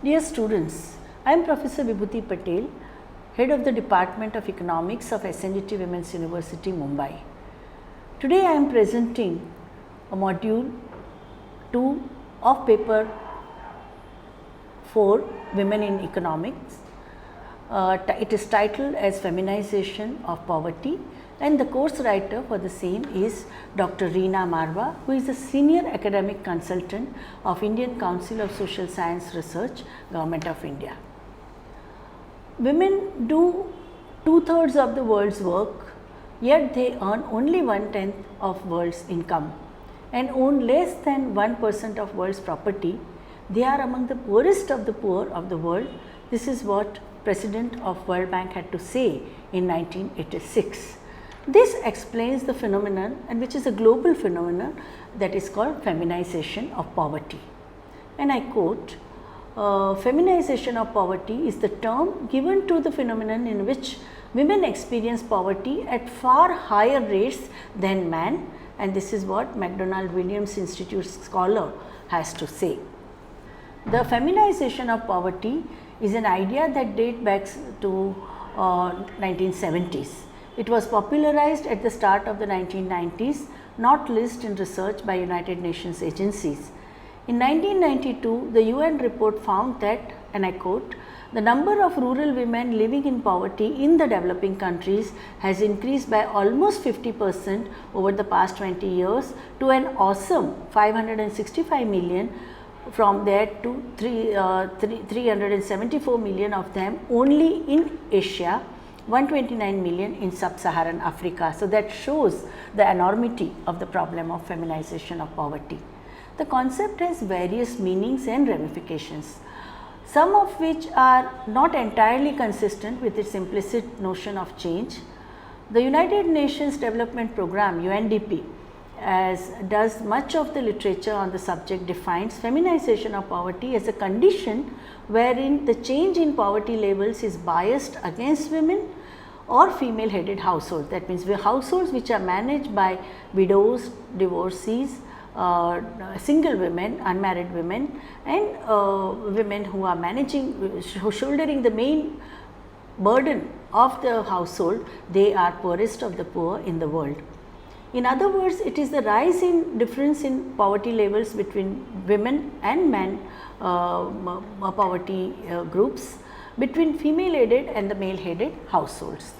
Dear students, I am Professor Vibhuti Patel, Head of the Department of Economics of SNDT Women's University, Mumbai. Today I am presenting a module 2 of paper 4, Women in Economics. It is titled as Feminization of Poverty, and the course writer for the same is Dr. Reena Marwa, who is a senior academic consultant of Indian Council of Social Science Research, Government of India. Women do 2/3 of the world's work, yet they earn only 1/10 of world's income and own less than 1% of world's property. They are among the poorest of the poor of the world. This is what President of World Bank had to say in 1986. This explains the phenomenon, and which is a global phenomenon, that is called feminization of poverty. And I quote, feminization of poverty is the term given to the phenomenon in which women experience poverty at far higher rates than men, and this is what McDonald Williams Institute scholar has to say. The feminization of poverty is an idea that dates back to 1970s. It was popularized at the start of the 1990s, not least in research by United Nations agencies. In 1992, the UN report found that, and I quote, the number of rural women living in poverty in the developing countries has increased by almost 50% over the past 20 years to an awesome 565 million, from there to 374 million of them only in Asia, 129 million in sub-Saharan Africa. So, that shows the enormity of the problem of feminization of poverty. The concept has various meanings and ramifications, some of which are not entirely consistent with its implicit notion of change. The United Nations Development Programme (UNDP), as does much of the literature on the subject, defines feminization of poverty as a condition wherein the change in poverty levels is biased against women or female headed households. That means, households which are managed by widows, divorcees, single women, unmarried women, and women who are shouldering the main burden of the household, they are poorest of the poor in the world. In other words, it is the rise in difference in poverty levels between women and men poverty groups, between female aided and the male headed households.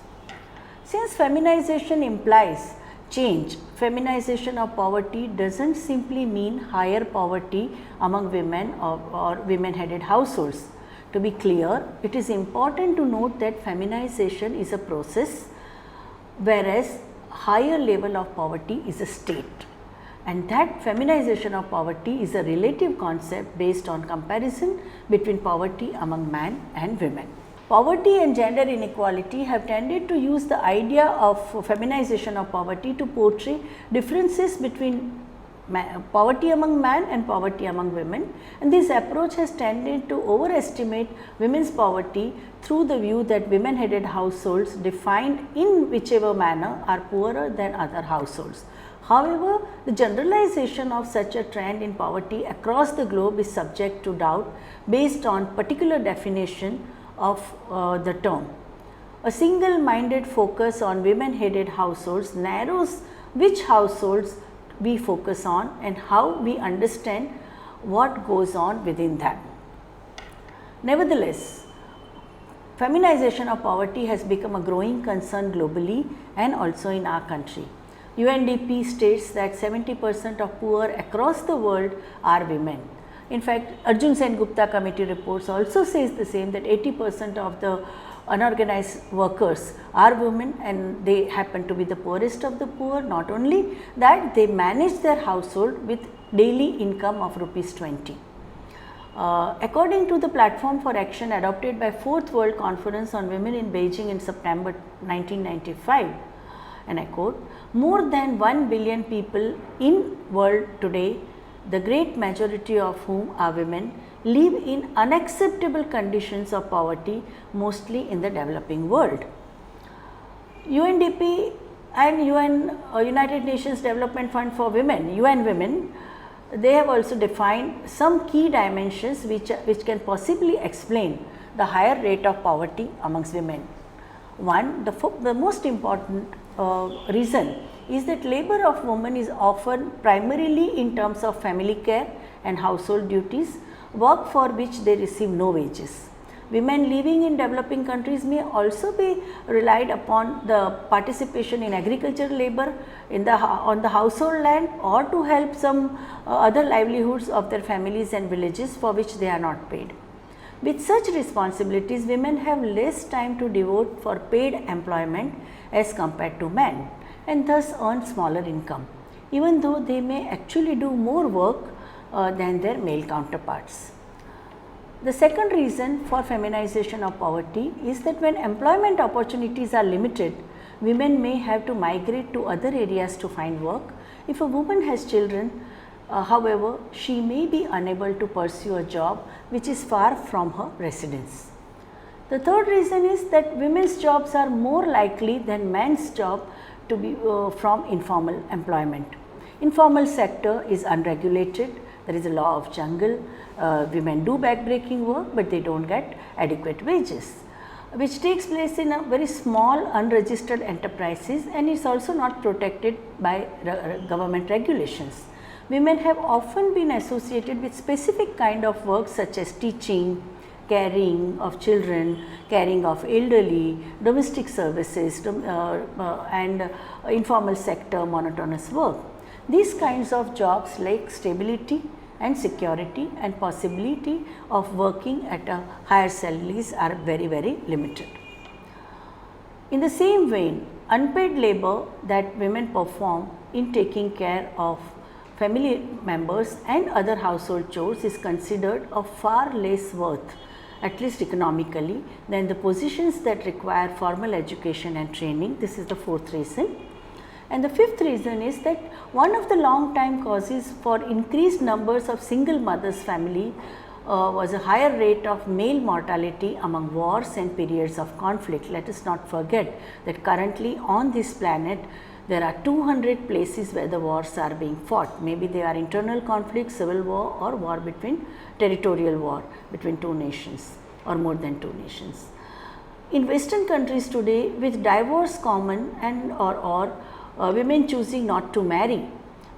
Since feminization implies change, feminization of poverty does not simply mean higher poverty among women or women headed households. To be clear, it is important to note that feminization is a process, whereas higher level of poverty is a state, and that feminization of poverty is a relative concept based on comparison between poverty among men and women. Poverty and gender inequality have tended to use the idea of feminization of poverty to portray differences between poverty among men and poverty among women, and this approach has tended to overestimate women's poverty through the view that women headed households, defined in whichever manner, are poorer than other households. However, the generalization of such a trend in poverty across the globe is subject to doubt based on particular definition of the term. A single minded focus on women headed households narrows which households we focus on and how we understand what goes on within them. Nevertheless, feminization of poverty has become a growing concern globally and also in our country. UNDP states that 70% of poor across the world are women. In fact, Arjun Sen Gupta committee reports also says the same, that 80% of the unorganized workers are women, and they happen to be the poorest of the poor. Not only that, they manage their household with daily income of ₹20. According to the Platform for Action adopted by 4th World Conference on Women in Beijing in September 1995, and I quote, more than 1 billion people in world today, the great majority of whom are women, live in unacceptable conditions of poverty, mostly in the developing world. UNDP and United Nations Development Fund for Women, UN Women, they have also defined some key dimensions which can possibly explain the higher rate of poverty amongst women. One, the most important reason is that labor of women is often primarily in terms of family care and household duties, work for which they receive no wages. Women living in developing countries may also be relied upon the participation in agricultural labor on the household land, or to help some other livelihoods of their families and villages for which they are not paid. With such responsibilities, women have less time to devote for paid employment as compared to men, and thus earn smaller income, even though they may actually do more work than their male counterparts. The second reason for feminization of poverty is that when employment opportunities are limited, women may have to migrate to other areas to find work. If a woman has children, however, she may be unable to pursue a job which is far from her residence. The third reason is that women's jobs are more likely than men's job to be from informal employment. Informal sector is unregulated. There is a law of jungle. Women do back-breaking work, but they don't get adequate wages, which takes place in a very small unregistered enterprises, and is also not protected by government regulations. Women have often been associated with specific kind of work such as teaching, caring of children, caring of elderly, domestic services, and informal sector monotonous work. These kinds of jobs lack stability and security, and possibility of working at a higher salaries are very, very limited. In the same vein, unpaid labor that women perform in taking care of family members and other household chores is considered of far less worth, at least economically, than the positions that require formal education and training. This is the fourth reason. And the fifth reason is that one of the long time causes for increased numbers of single mothers family was a higher rate of male mortality among wars and periods of conflict. Let us not forget that currently on this planet there are 200 places where the wars are being fought. Maybe they are internal conflict, civil war, or war between territorial war between two nations or more than two nations. In Western countries today, with divorce common and or women choosing not to marry,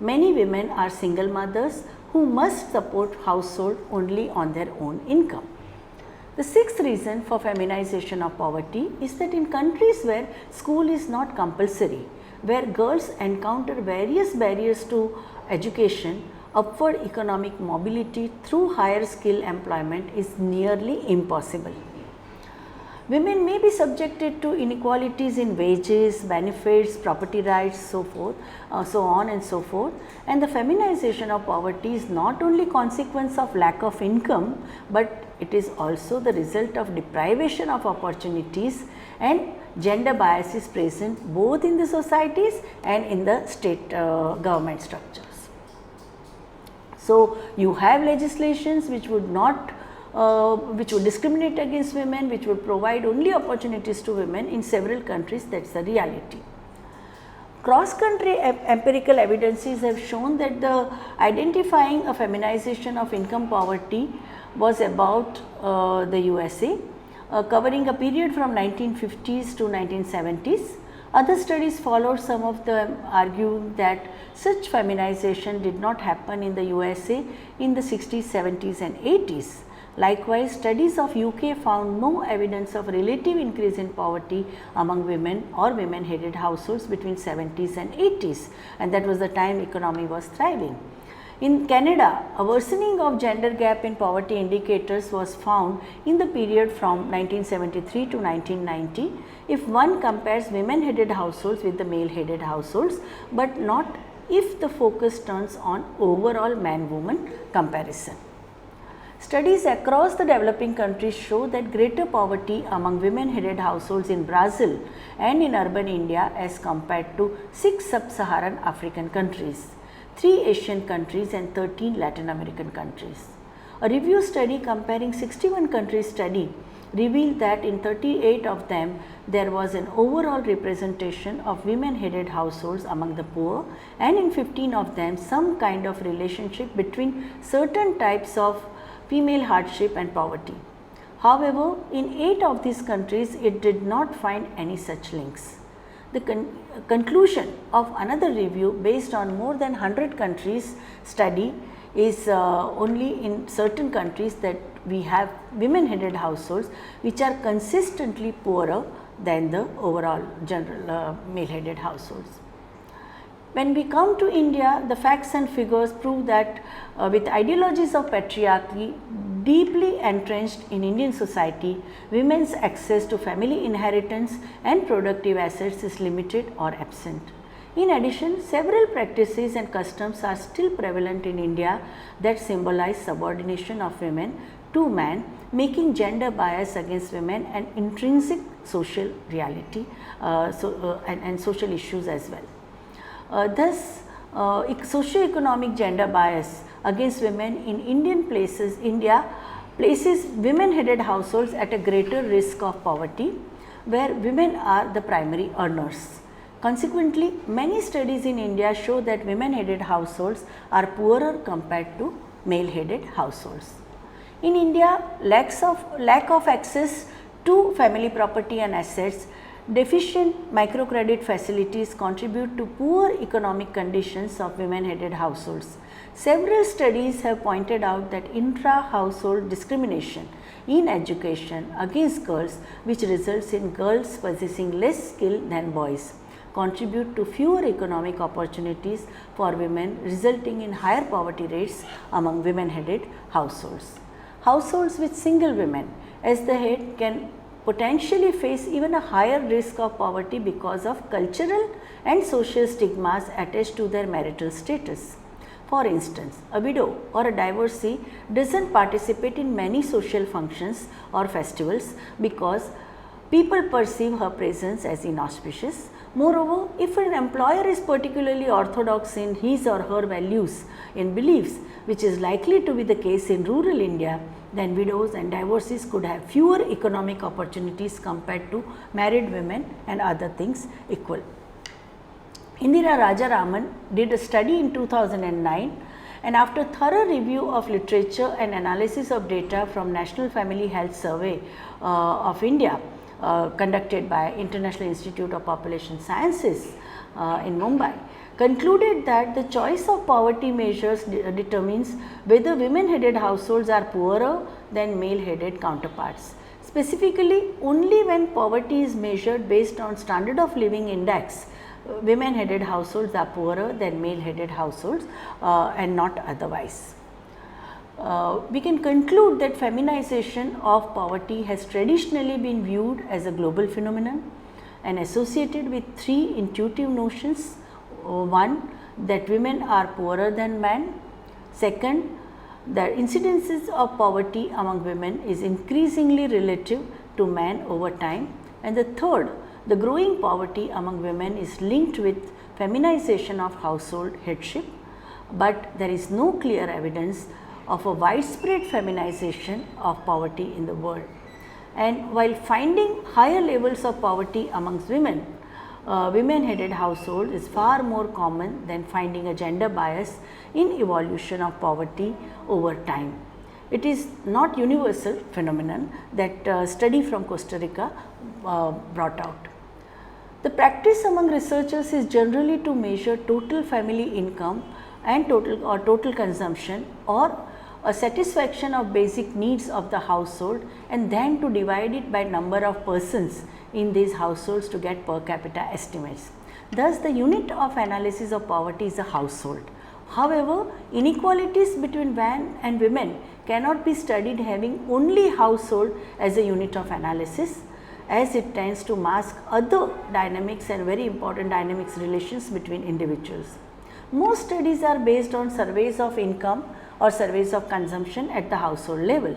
many women are single mothers who must support household only on their own income. The sixth reason for feminization of poverty is that in countries where school is not compulsory, where girls encounter various barriers to education, upward economic mobility through higher skill employment is nearly impossible. Women may be subjected to inequalities in wages, benefits, property rights, so on and so forth. And the feminization of poverty is not only consequence of lack of income, but it is also the result of deprivation of opportunities and gender biases present both in the societies and in the state government structures. So, you have legislations which would not which would discriminate against women, which would provide only opportunities to women in several countries. That is the reality. Cross-country empirical evidences have shown that the identifying a feminization of income poverty was about the USA, covering a period from 1950s to 1970s. Other studies followed, some of them arguing that such feminization did not happen in the USA in the 60s, 70s and 80s. Likewise, studies of UK found no evidence of relative increase in poverty among women or women headed households between 70s and 80s, and that was the time economy was thriving. In Canada, a worsening of gender gap in poverty indicators was found in the period from 1973 to 1990 if one compares women headed households with the male headed households, but not if the focus turns on overall man-woman comparison. Studies across the developing countries show that greater poverty among women headed households in Brazil and in urban India as compared to 6 sub-Saharan African countries, 3 Asian countries and 13 Latin American countries. A review study comparing 61 countries study revealed that in 38 of them there was an overall representation of women headed households among the poor, and in 15 of them some kind of relationship between certain types of female hardship and poverty. However, in 8 of these countries it did not find any such links. The conclusion of another review based on more than 100 countries study is only in certain countries that we have women headed households which are consistently poorer than the overall general male headed households. When we come to India, the facts and figures prove that with ideologies of patriarchy deeply entrenched in Indian society, women's access to family inheritance and productive assets is limited or absent. In addition, several practices and customs are still prevalent in India that symbolize subordination of women to man, making gender bias against women an intrinsic social reality and social issues as well. Thus, socio-economic gender bias against women in India places women headed households at a greater risk of poverty, where women are the primary earners. Consequently, many studies in India show that women headed households are poorer compared to male headed households. In India, lack of access to family property and assets, deficient microcredit facilities contribute to poor economic conditions of women headed households. Several studies have pointed out that intra-household discrimination in education against girls, which results in girls possessing less skill than boys, contribute to fewer economic opportunities for women, resulting in higher poverty rates among women headed households. Households with single women as the head can potentially face even a higher risk of poverty because of cultural and social stigmas attached to their marital status. For instance, a widow or a divorcee does not participate in many social functions or festivals because people perceive her presence as inauspicious. Moreover, if an employer is particularly orthodox in his or her values and beliefs, which is likely to be the case in rural India, then widows and divorcees could have fewer economic opportunities compared to married women and other things equal. Indira Rajaraman did a study in 2009, and after thorough review of literature and analysis of data from National Family Health Survey of India conducted by International Institute of Population Sciences in Mumbai, concluded that the choice of poverty measures determines whether women headed households are poorer than male headed counterparts. Specifically, only when poverty is measured based on standard of living index, women headed households are poorer than male headed households and not otherwise. We can conclude that feminization of poverty has traditionally been viewed as a global phenomenon and associated with three intuitive notions. One, that women are poorer than men. Second, the incidences of poverty among women is increasingly relative to men over time. And the third, the growing poverty among women is linked with feminization of household headship, but there is no clear evidence of a widespread feminization of poverty in the world. And while finding higher levels of poverty amongst women, women headed household is far more common than finding a gender bias in evolution of poverty over time. It is not universal phenomenon that study from Costa Rica brought out. The practice among researchers is generally to measure total family income and total consumption or a satisfaction of basic needs of the household, and then to divide it by number of persons in these households to get per capita estimates. Thus, the unit of analysis of poverty is a household. However, inequalities between men and women cannot be studied having only household as a unit of analysis, as it tends to mask other dynamics and very important dynamics relations between individuals. Most studies are based on surveys of income or surveys of consumption at the household level.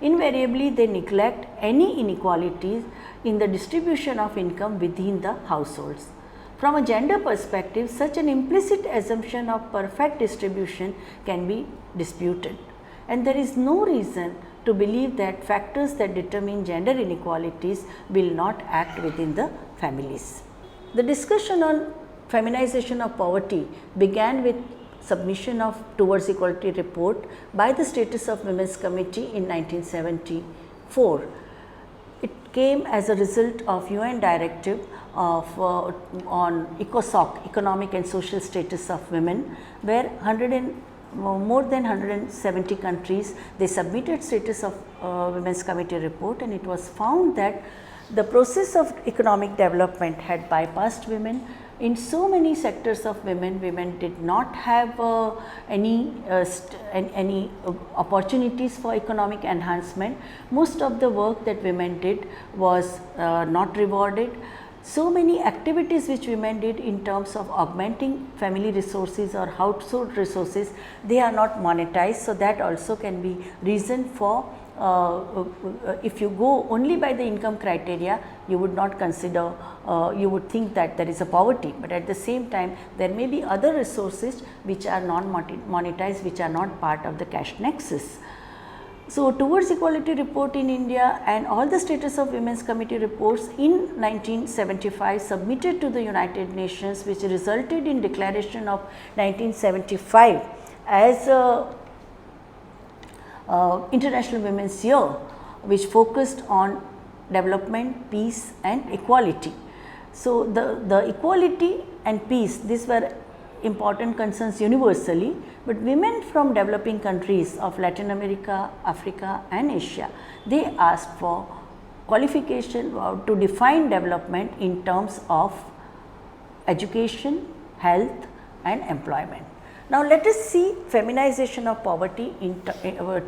Invariably, they neglect any inequalities in the distribution of income within the households. From a gender perspective, such an implicit assumption of perfect distribution can be disputed. and there is no reason to believe that factors that determine gender inequalities will not act within the families. The discussion on feminization of poverty began with submission of Towards Equality report by the Status of Women's Committee in 1974. It came as a result of UN directive of on ECOSOC, Economic and Social Status of Women, where more than 170 countries they submitted Status of Women's Committee report, and it was found that the process of economic development had bypassed women. In so many sectors of women did not have any opportunities for economic enhancement. Most of the work that women did was not rewarded. So many activities which women did in terms of augmenting family resources or household resources, they are not monetized. So, that also can be reason for if you go only by the income criteria, you would not consider, you would think that there is a poverty, but at the same time there may be other resources which are non-monetized, which are not part of the cash nexus. So, Towards Equality report in India and all the Status of Women's Committee reports in 1975 submitted to the United Nations, which resulted in declaration of 1975 as a International Women's Year, which focused on development, peace and equality. So, the equality and peace, these were important concerns universally, but women from developing countries of Latin America, Africa and Asia, they asked for qualification to define development in terms of education, health and employment. Now, let us see feminization of poverty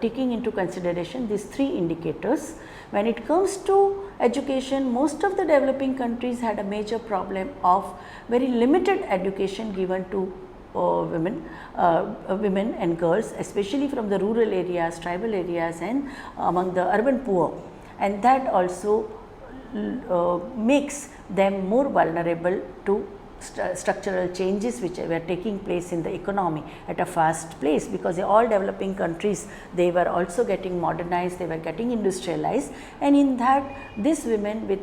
taking into consideration these three indicators. When it comes to education, most of the developing countries had a major problem of very limited education given to women and girls, especially from the rural areas, tribal areas and among the urban poor, and that also makes them more vulnerable to structural changes which were taking place in the economy at a fast pace, because all developing countries, they were also getting modernized, they were getting industrialized, and in that these women with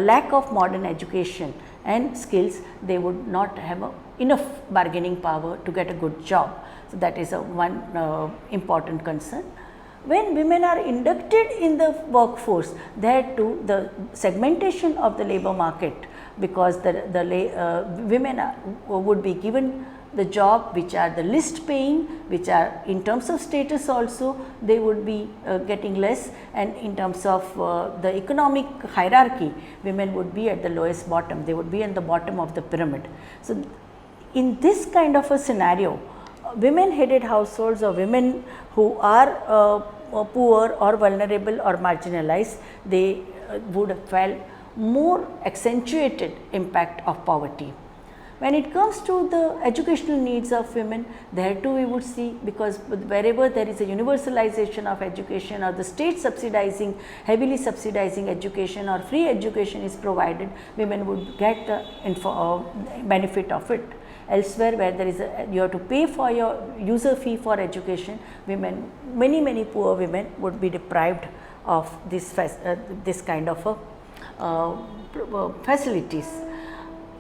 lack of modern education and skills, they would not have enough bargaining power to get a good job. So, that is one important concern. When women are inducted in the workforce, there too the segmentation of the labor market, because women would be given the job which are the least paying, which are in terms of status also they would be getting less, and in terms of the economic hierarchy, women would be at the lowest bottom, they would be at the bottom of the pyramid. So, in this kind of a scenario, women headed households or women who are poor or vulnerable or marginalized, they would have felt more accentuated impact of poverty. When it comes to the educational needs of women, there too we would see, because wherever there is a universalization of education or the state subsidizing, heavily subsidizing education or free education is provided, women would get the benefit of it. Elsewhere, where there is you have to pay for your user fee for education, women, many poor women would be deprived of this kind of facilities.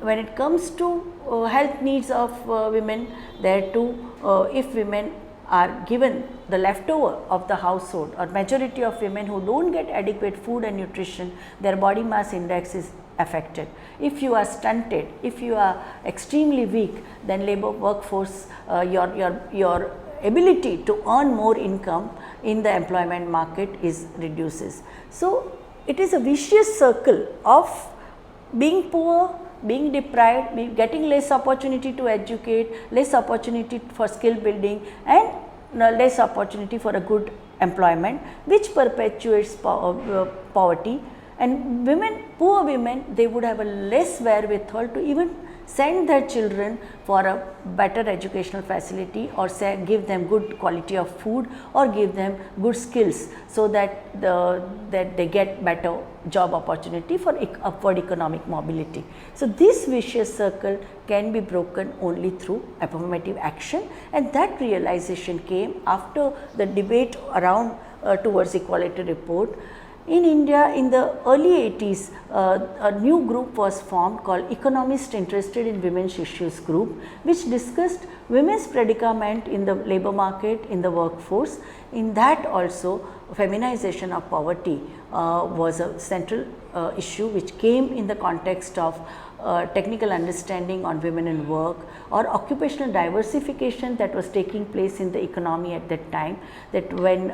When it comes to health needs of women, there too if women are given the leftover of the household, or majority of women who do not get adequate food and nutrition, their body mass index is affected. If you are stunted, if you are extremely weak, then labor workforce, your ability to earn more income in the employment market is reduces. So, it is a vicious circle of being poor, being deprived, getting less opportunity to educate, less opportunity for skill building and less opportunity for a good employment, which perpetuates poverty. And women, poor women, they would have a less wherewithal to even send their children for a better educational facility, or say give them good quality of food, or give them good skills, so that they get better job opportunity for upward economic mobility. So this vicious circle can be broken only through affirmative action, and that realization came after the debate around towards equality report. In India, in the early 80s, a new group was formed called Economists Interested in Women's Issues Group, which discussed women's predicament in the labor market, in the workforce. In that also, feminization of poverty was a central issue, which came in the context of technical understanding on women in work, or occupational diversification that was taking place in the economy at that time, that when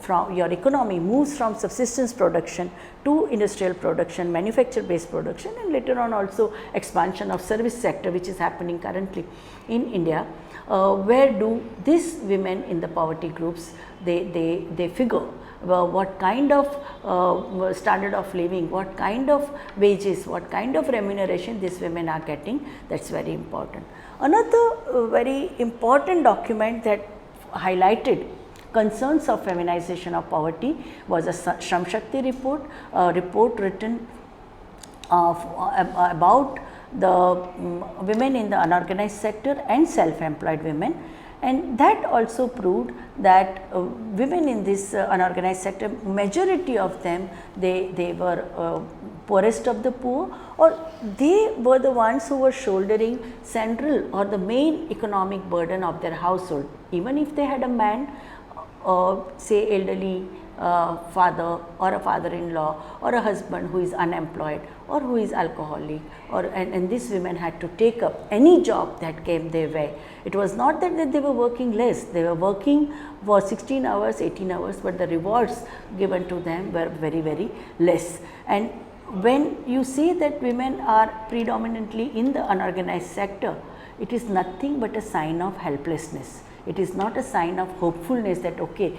from your economy moves from subsistence production to industrial production, manufacture based production, and later on also expansion of service sector, which is happening currently in India. Where do these women in the poverty groups, they figure what kind of standard of living, what kind of wages, what kind of remuneration these women are getting. That is very important. Another very important document that highlighted concerns of feminization of poverty was a Shram Shakti report, a report written about the women in the unorganized sector and self-employed women. And that also proved that women in this unorganized sector, majority of them, they were poorest of the poor, or they were the ones who were shouldering central or the main economic burden of their household. Even if they had a man, say elderly father, or a father-in-law, or a husband who is unemployed, or who is alcoholic, or and these women had to take up any job that came their way. It was not that they were working less, they were working for 16 hours, 18 hours, but the rewards given to them were very, very less. And when you see that women are predominantly in the unorganized sector, it is nothing but a sign of helplessness. It is not a sign of hopefulness that okay,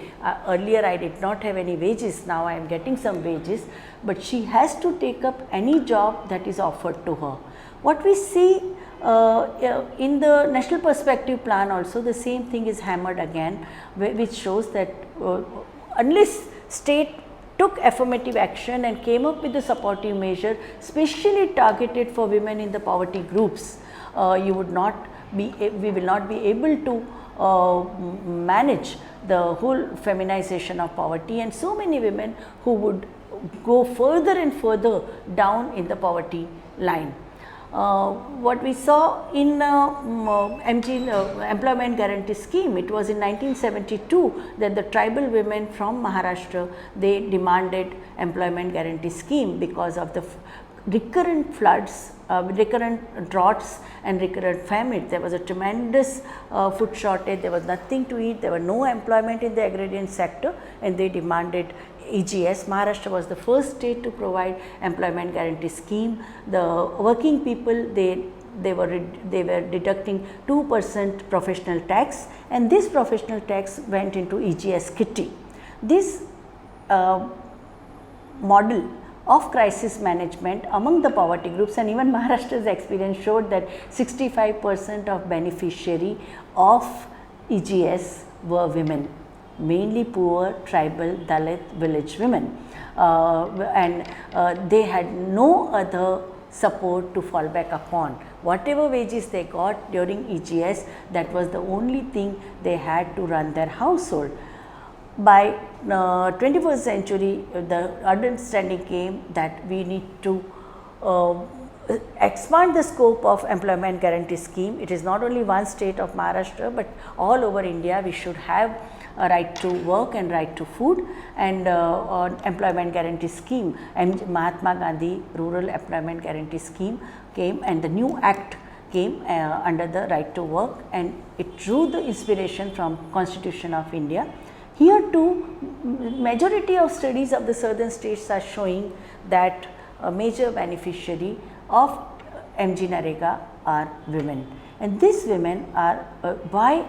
earlier I did not have any wages, now I am getting some wages, but she has to take up any job that is offered to her. What we see in the National Perspective Plan also, the same thing is hammered again, which shows that unless state took affirmative action and came up with a supportive measure specially targeted for women in the poverty groups, we will not be able to manage the whole feminization of poverty, and so many women who would go further and further down in the poverty line. What we saw in Employment Guarantee Scheme, it was in 1972 that the tribal women from Maharashtra, they demanded Employment Guarantee Scheme because of the recurrent floods, recurrent droughts and recurrent famine. There was a tremendous food shortage, there was nothing to eat, there was no employment in the agrarian sector, and they demanded EGS. Maharashtra was the first state to provide Employment Guarantee Scheme. The working people, they were deducting 2% professional tax, and this professional tax went into EGS kitty. This model of crisis management among the poverty groups, and even Maharashtra's experience showed that 65% of beneficiary of EGS were women, mainly poor, tribal, Dalit, village women, and they had no other support to fall back upon. Whatever wages they got during EGS, that was the only thing they had to run their household. By 21st century, the understanding came that we need to expand the scope of Employment Guarantee Scheme. It is not only one state of Maharashtra, but all over India we should have a right to work and right to food, and on Employment Guarantee Scheme, and Mahatma Gandhi Rural Employment Guarantee Scheme came, and the new act came under the right to work, and it drew the inspiration from Constitution of India. Here too, majority of studies of the southern states are showing that a major beneficiary of MG Narega are women, and these women are why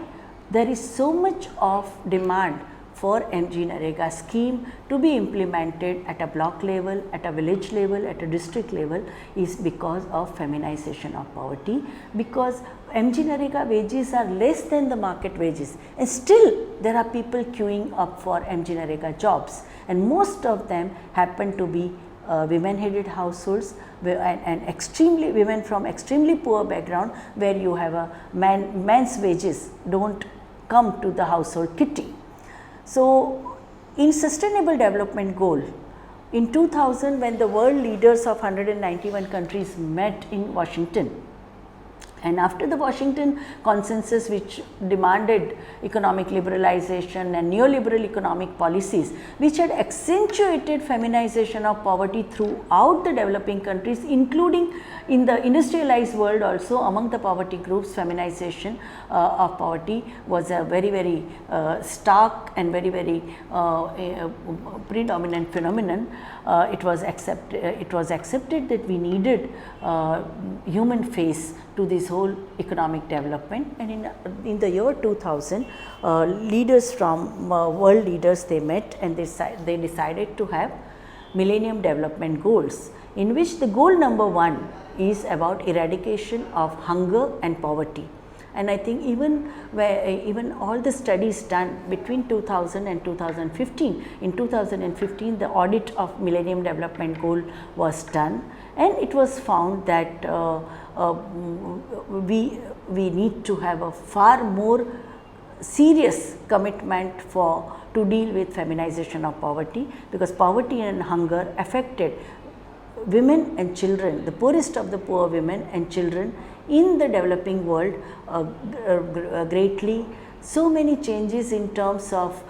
there is so much of demand for MG-NREGA scheme to be implemented at a block level, at a village level, at a district level is because of feminization of poverty, because MG-NREGA wages are less than the market wages and still there are people queuing up for MG-NREGA jobs, and most of them happen to be women headed households and extremely women from extremely poor background, where you have a man's wages do not come to the household kitty. So, in sustainable development goal in 2000, when the world leaders of 191 countries met in Washington, and after the Washington consensus, which demanded economic liberalization and neoliberal economic policies, which had accentuated feminization of poverty throughout the developing countries, including in the industrialized world also, among the poverty groups, feminization of poverty was a very stark and very predominant phenomenon. It was accepted that we needed human face to this whole economic development, and in the year 2000, leaders from world leaders, they met and they decided to have Millennium Development Goals, in which the goal number 1 is about eradication of hunger and poverty. And I think even all the studies done between 2000 and 2015, in 2015 the audit of Millennium Development Goal was done, and it was found that we need to have a far more serious commitment to deal with feminization of poverty, because poverty and hunger affected women and children, the poorest of the poor women and children in the developing world greatly. So many changes in terms of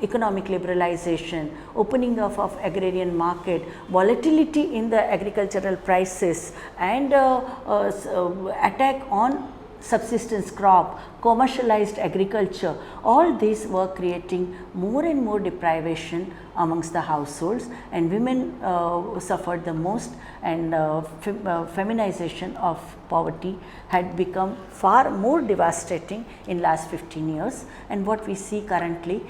economic liberalization, opening up of agrarian market, volatility in the agricultural prices, and attack on subsistence crop, commercialized agriculture, all these were creating more and more deprivation amongst the households, and women suffered the most, and feminization of poverty had become far more devastating in last 15 years. And what we see currently,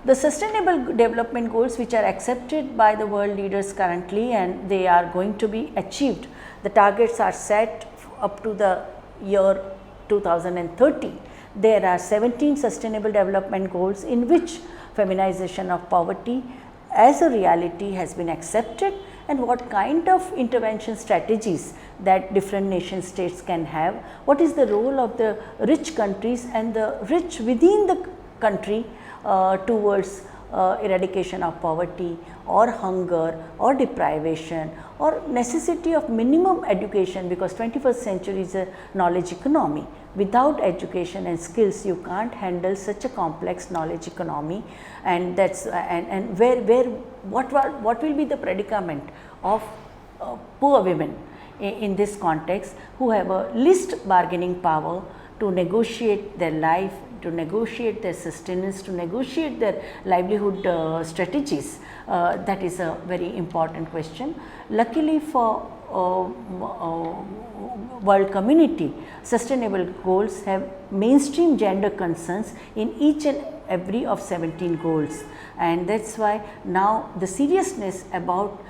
the sustainable development goals which are accepted by the world leaders currently, and they are going to be achieved, the targets are set up to the year 2030. There are 17 sustainable development goals in which feminization of poverty as a reality has been accepted, and what kind of intervention strategies that different nation states can have, what is the role of the rich countries and the rich within the country towards eradication of poverty or hunger or deprivation or necessity of minimum education, because 21st century is a knowledge economy. Without education and skills, you can't handle such a complex knowledge economy, and that's what will be the predicament of poor women in this context, who have a least bargaining power to negotiate their life, to negotiate their sustenance, to negotiate their livelihood strategies. That is a very important question. Luckily for world community, sustainable goals have mainstream gender concerns in each and every of 17 goals, and that is why now the seriousness about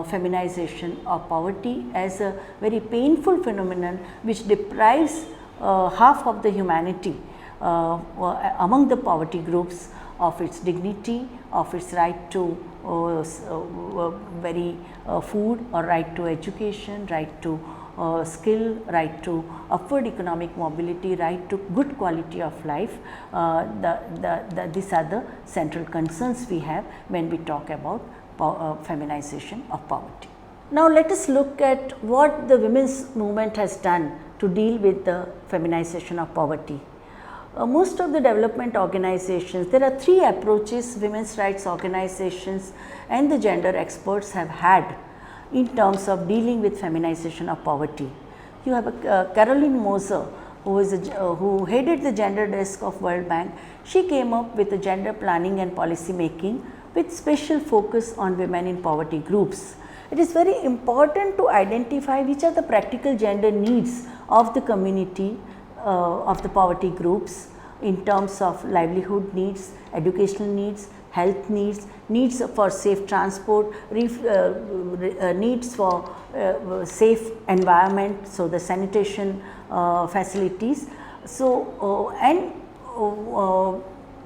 feminization of poverty as a very painful phenomenon which deprives half of the humanity among the poverty groups of its dignity, of its right to food, or right to education, right to skill, right to upward economic mobility, right to good quality of life. These are the central concerns we have when we talk about feminization of poverty. Now, let us look at what the women's movement has done to deal with the feminization of poverty. Most of the development organizations, there are 3 approaches women's rights organizations and the gender experts have had in terms of dealing with feminization of poverty. You have Caroline Moser, who headed the gender desk of World Bank. She came up with the gender planning and policy making with special focus on women in poverty groups. It is very important to identify which are the practical gender needs of the community of the poverty groups, in terms of livelihood needs, educational needs, health needs, needs for safe transport, needs for safe environment, so the sanitation facilities. So, and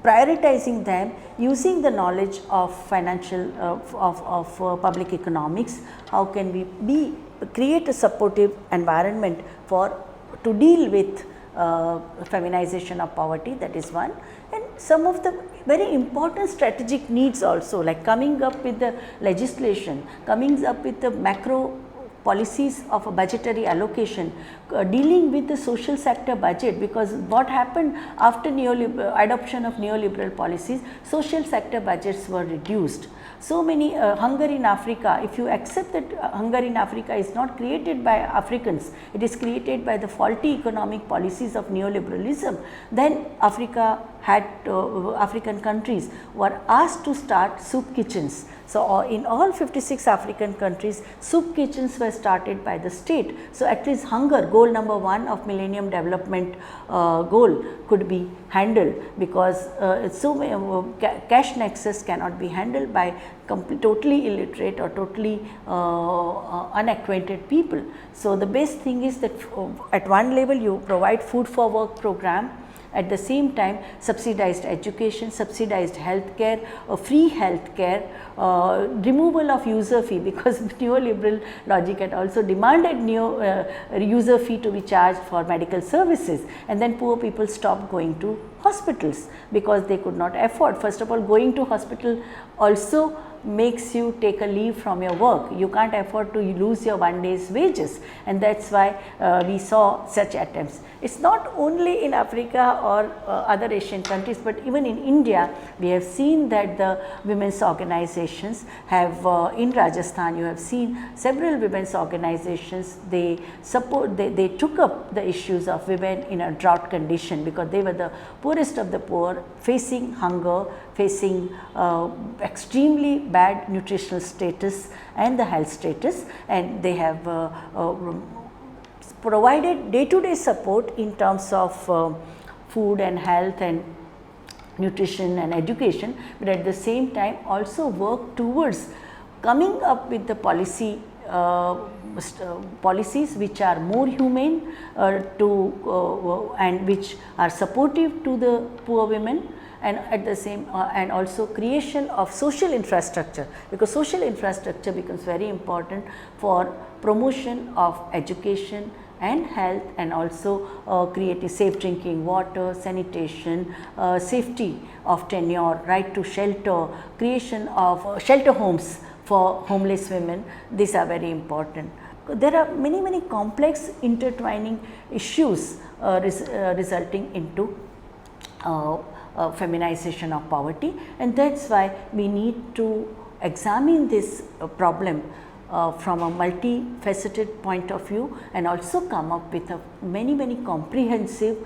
prioritizing them using the knowledge of financial of public economics, how can we create a supportive environment for to deal with feminization of poverty, that is one. And some of the very important strategic needs also, like coming up with the legislation, coming up with the macro policies of a budgetary allocation, dealing with the social sector budget, because what happened after adoption of neoliberal policies, social sector budgets were reduced. So many hunger in Africa, if you accept that hunger in Africa is not created by Africans, it is created by the faulty economic policies of neoliberalism, then Africa had African countries were asked to start soup kitchens. So, in all 56 African countries, soup kitchens were started by the state. So, at least hunger, goal number 1 of Millennium Development Goal, could be handled, because cash nexus cannot be handled by totally illiterate or totally unacquainted people. So, the best thing is that at one level you provide food for work program, at the same time subsidized education, subsidized health care, free health care, removal of user fee, because neoliberal logic had also demanded user fee to be charged for medical services, and then poor people stopped going to hospitals because they could not afford. First of all, going to hospital also makes you take a leave from your work. You can't afford to lose your one day's wages, and that is why we saw such attempts. It is not only in Africa or other Asian countries, but even in India we have seen that the women's organizations have in Rajasthan, you have seen several women's organizations, they took up the issues of women in a drought condition, because they were the poorest of the poor, facing hunger, facing extremely bad nutritional status and the health status, and they have provided day-to-day support in terms of food and health and nutrition and education, but at the same time also work towards coming up with the policies which are more humane and which are supportive to the poor women, and at the same and also creation of social infrastructure, because social infrastructure becomes very important for promotion of education and health, and also creating safe drinking water, sanitation, safety of tenure, right to shelter, creation of shelter homes for homeless women. These are very important. There are many complex intertwining issues resulting into feminization of poverty, and that is why we need to examine this problem from a multifaceted point of view, and also come up with a many comprehensive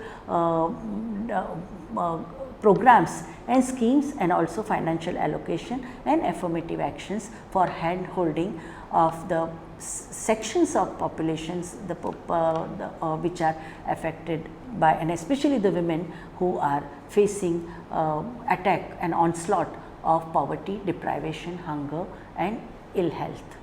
programs and schemes, and also financial allocation and affirmative actions for hand holding of the sections of populations which are affected by, and especially the women who are facing attack and onslaught of poverty, deprivation, hunger and ill health.